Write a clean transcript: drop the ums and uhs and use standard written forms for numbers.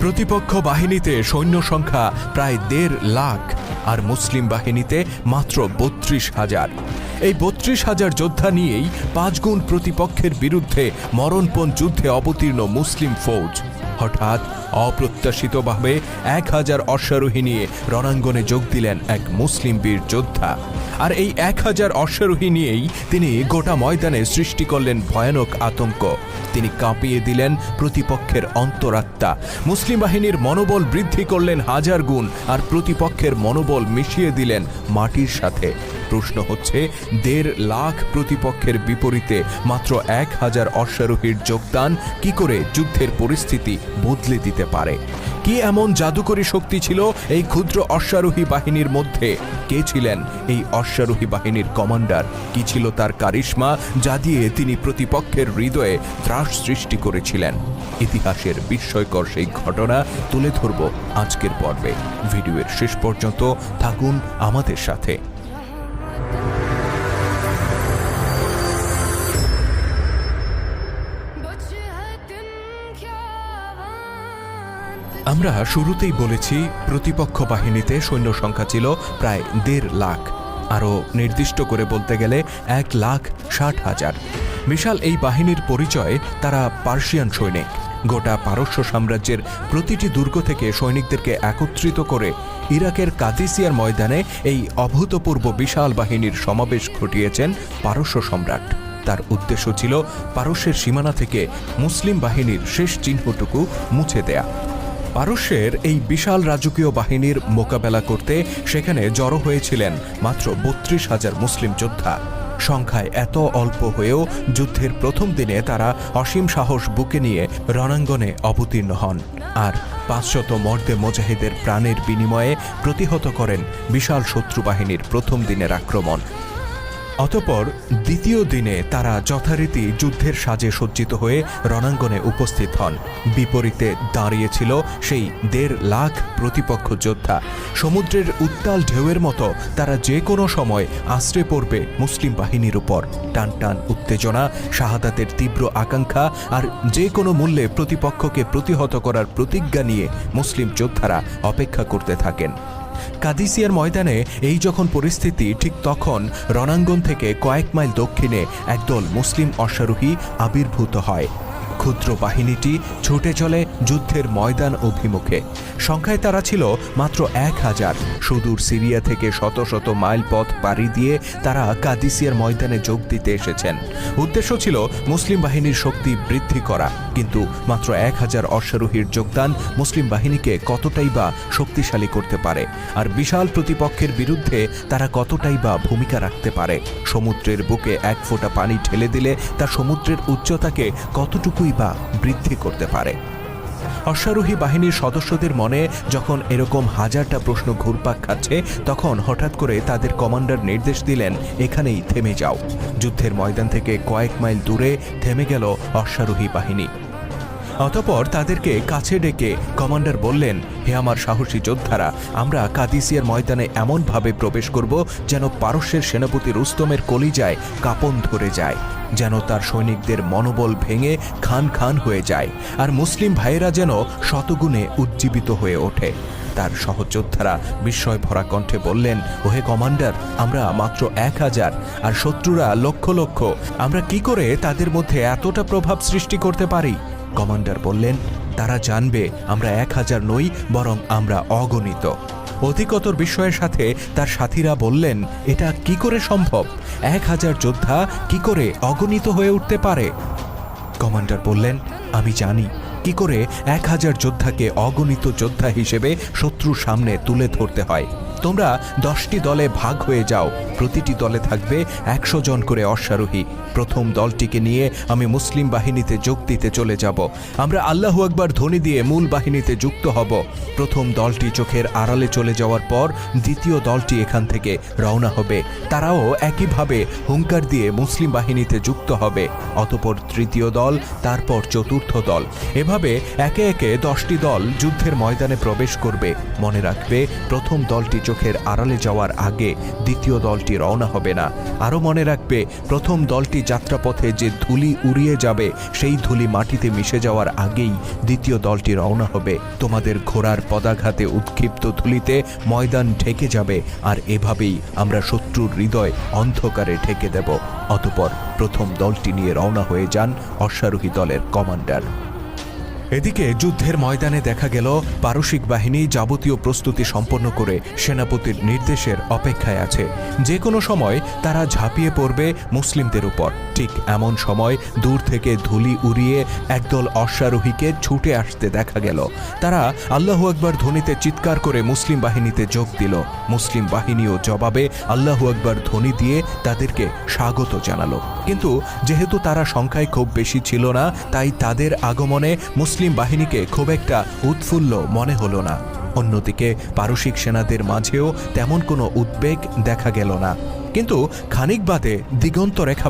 প্রতিপক্ষ বাহিনীতে সৈন্য সংখ্যা প্রায় ১.৫ লাখ আর মুসলিম বাহিনীতে মাত্র ৩২,০০০। এই ৩২,০০০ যোদ্ধা নিয়েই ৫ গুণ প্রতিপক্ষের বিরুদ্ধে মরণপণ যুদ্ধে অবতীর্ণ মুসলিম ফৌজ। হঠাৎ অপ্রত্যাশিতভাবে ১,০০০ অশ্বারোহী নিয়ে রণাঙ্গনে যোগ দিলেন এক মুসলিম বীর যোদ্ধা। আর এই ১,০০০ অশ্বারোহী নিয়েই তিনি গোটা ময়দানে সৃষ্টি করলেন ভয়ানক আতঙ্ক। তিনি কাঁপিয়ে দিলেন প্রতিপক্ষের অন্তরাত্মা। মুসলিম বাহিনীর মনোবল বৃদ্ধি করলেন ১,০০০ গুণ আর প্রতিপক্ষের মনোবল মিশিয়ে দিলেন মাটির সাথে। প্রশ্ন হচ্ছে, ১.৫ লাখ প্রতিপক্ষের বিপরীতে মাত্র ১,০০০ অশ্বারোহীর যোগদান কি করে যুদ্ধের পরিস্থিতি বদলে দিতে পারে? কি এমন জাদুকরী শক্তি ছিল এই ক্ষুদ্র অশ্বারোহী বাহিনীর মধ্যে? কে ছিলেন এই অশ্বারোহী বাহিনীর কমান্ডার? কি ছিল তার কারিশমা, যা দিয়ে তিনি প্রতিপক্ষের হৃদয়ে ত্রাস সৃষ্টি করেছিলেন? ইতিহাসের বিস্ময়কর সেই ঘটনা তুলে ধরব আজকের পর্বে। ভিডিওর শেষ পর্যন্ত থাকুন আমাদের সাথে। আমরা শুরুতেই বলেছি, প্রতিপক্ষ বাহিনীতে সৈন্য সংখ্যা ছিল প্রায় ১.৫ লাখ, আরও নির্দিষ্ট করে বলতে গেলে ১,৬০,০০০। বিশাল এই বাহিনীর পরিচয় তারা পার্সিয়ান সৈনিক। গোটা পারস্য সাম্রাজ্যের প্রতিটি দুর্গ থেকে সৈনিকদেরকে একত্রিত করে ইরাকের কাদিসিয়ার ময়দানে এই অভূতপূর্ব বিশাল বাহিনীর সমাবেশ ঘটিয়েছেন পারস্য সম্রাট। তার উদ্দেশ্য ছিল পারস্যের সীমানা থেকে মুসলিম বাহিনীর শেষ চিহ্নটুকু মুছে দেয়া। পারস্যের এই বিশাল রাজকীয় বাহিনীর মোকাবেলা করতে সেখানে জড়ো হয়েছিলেন মাত্র ৩২,০০০ মুসলিম যোদ্ধা। সংখ্যায় এত অল্প হয়েও যুদ্ধের প্রথম দিনে তারা অসীম সাহস বুকে নিয়ে রণাঙ্গনে অবতীর্ণ হন আর ৫০০ মর্দে মুজাহিদের প্রাণের বিনিময়ে প্রতিহত করেন বিশাল শত্রু বাহিনীর প্রথম দিনের আক্রমণ। অতঃপর দ্বিতীয় দিনে তারা যথারীতি যুদ্ধের সাজে সজ্জিত হয়ে রণাঙ্গনে উপস্থিত হন। বিপরীতে দাঁড়িয়েছিল সেই ১.৫ লাখ প্রতিপক্ষ যোদ্ধা। সমুদ্রের উত্তাল ঢেউয়ের মতো তারা যে কোনো সময় আশ্রে পড়বে মুসলিম বাহিনীর উপর। টান টান উত্তেজনা, শাহাদাতের তীব্র আকাঙ্ক্ষা আর যে কোনো মূল্যে প্রতিপক্ষকে প্রতিহত করার প্রতিজ্ঞা নিয়ে মুসলিম যোদ্ধারা অপেক্ষা করতে থাকেন। কাদিসিয়ার ময়দানে এই যখন পরিস্থিতি, ঠিক তখন রণাঙ্গন থেকে কয়েক মাইল দক্ষিণে একদল মুসলিম অশ্বারোহী আবির্ভূত হয়। ক্ষুদ্র বাহিনীটি ছুটে চলে যুদ্ধের ময়দান অভিমুখে। সংখ্যায় তারা ছিল মাত্র ১,০০০। সুদূর সিরিয়া থেকে শত শত মাইল পথ পাড়ি দিয়ে তারা কাদিসিয়ার ময়দানে যোগ দিতে এসেছেন। উদ্দেশ্য ছিল মুসলিম বাহিনীর শক্তি বৃদ্ধি করা। কিন্তু মাত্র ১,০০০ অশ্বারোহীর যোগদান মুসলিম বাহিনীকে কতটাই বা শক্তিশালী করতে পারে, আর বিশাল প্রতিপক্ষের বিরুদ্ধে তারা কতটাই বা ভূমিকা রাখতে পারে? সমুদ্রের বুকে এক ফোঁটা পানি ঢেলে দিলে তা সমুদ্রের উচ্চতাকে কতটুকুই বা বৃদ্ধি করতে পারে? অশ্বারোহী বাহিনীর সদস্যদের মনে যখন এরকম হাজারটা প্রশ্ন ঘুরপাক খাচ্ছে, তখন হঠাৎ করে তাদের কমান্ডার নির্দেশ দিলেন, এখানেই থেমে যাও। যুদ্ধের ময়দান থেকে কয়েক মাইল দূরে থেমে গেল অশ্বারোহী বাহিনী। অতঃপর তাদেরকে কাছে ডেকে কমান্ডার বললেন, হে আমার সাহসী যোদ্ধারা, আমরা কাদিসিয়ার ময়দানে এমনভাবে প্রবেশ করব যেন পারস্যের সেনাপতি রুস্তমের কলিজায় কাঁপন ধরে যায়, যেন তার সৈনিকদের মনোবল ভেঙে খান খান হয়ে যায়, আর মুসলিম ভাইয়েরা যেন শতগুণে উজ্জীবিত হয়ে ওঠে। তার সহযোদ্ধারা বিস্ময় ভরা কণ্ঠে বললেন, ওহে কমান্ডার, আমরা মাত্র ১,০০০ আর শত্রুরা লক্ষ লক্ষ। আমরা কি করে তাদের মধ্যে এতটা প্রভাব সৃষ্টি করতে পারি? কমান্ডার বললেন, তারা জানবে আমরা ১,০০০ নই, বরং আমরা অগণিত। অধিকতর বিস্ময়ের সাথে তার সাথীরা বললেন, এটা কি করে সম্ভব? ১,০০০ যোদ্ধা কি করে অগণিত হয়ে উঠতে পারে? কমান্ডার বললেন, আমি জানি কি করে ১,০০০ যোদ্ধাকে অগণিত যোদ্ধা হিসেবে শত্রুর সামনে তুলে ধরতে হয়। তোমরা ১০টি দলে ভাগ হয়ে যাও, প্রতিটি দলে থাকবে ১০০ জন করে অশ্বারোহী। প্রথম দলটিকে নিয়ে আমি মুসলিম বাহিনীতে যোগ দিতে চলে যাব। আমরা আল্লাহু আকবার ধ্বনি দিয়ে মূল বাহিনীতে যুক্ত হব। প্রথম দলটি চোখের আড়ালে চলে যাওয়ার পর দ্বিতীয় দলটি এখান থেকে রওনা হবে। তারাও একইভাবে হুঙ্কার দিয়ে মুসলিম বাহিনীতে যুক্ত হবে। অতঃপর তৃতীয় দল, তারপর চতুর্থ দল। এভাবে একে একে ১০টি দল যুদ্ধের ময়দানে প্রবেশ করবে। মনে রাখবে, প্রথম দলটি চোখের আড়ালে যাওয়ার আগে দ্বিতীয় দলটি রওনা হবে না। আরও মনে রাখবে, প্রথম দলটি যাত্রাপথে যে ধুলি উড়িয়ে যাবে সেই ধুলি মাটিতে মিশে যাওয়ার আগেই দ্বিতীয় দলটি রওনা হবে। তোমাদের ঘোড়ার পদাঘাতে উৎক্ষিপ্ত ধুলিতে ময়দান ঢেকে যাবে, আর এভাবেই আমরা শত্রুর হৃদয় অন্ধকারে ঢেকে দেব। অতঃপর প্রথম দলটি নিয়ে রওনা হয়ে যান অশ্বারোহী দলের কমান্ডার। এদিকে যুদ্ধের ময়দানে দেখা গেল পারসিক বাহিনী যাবতীয় প্রস্তুতি সম্পন্ন করে সেনাপতির নির্দেশের অপেক্ষায় আছে। যে কোনো সময় তারা ঝাঁপিয়ে পড়বে মুসলিমদের উপর। ঠিক এমন সময় দূর থেকে ধুলি উড়িয়ে একদল অশ্বারোহীকে ছুটে আসতে দেখা গেল। তারা আল্লাহু আকবার ধ্বনিতে চিৎকার করে মুসলিম বাহিনীতে যোগ দিল। মুসলিম বাহিনীও জবাবে আল্লাহু আকবার ধ্বনি দিয়ে তাদেরকে স্বাগত জানালো। কিন্তু যেহেতু তারা সংখ্যায় খুব বেশি ছিল না, তাই তাদের আগমনে মুসলিম বাহিনীকে খুব একটা উৎফুল্ল মনে হলো না। অন্যদিকে পারসিক সেনাদের মাঝেও তেমন কোনো উদ্বেগ দেখা গেল না। কিন্তু খানিক বাদে দিগন্ত রেখা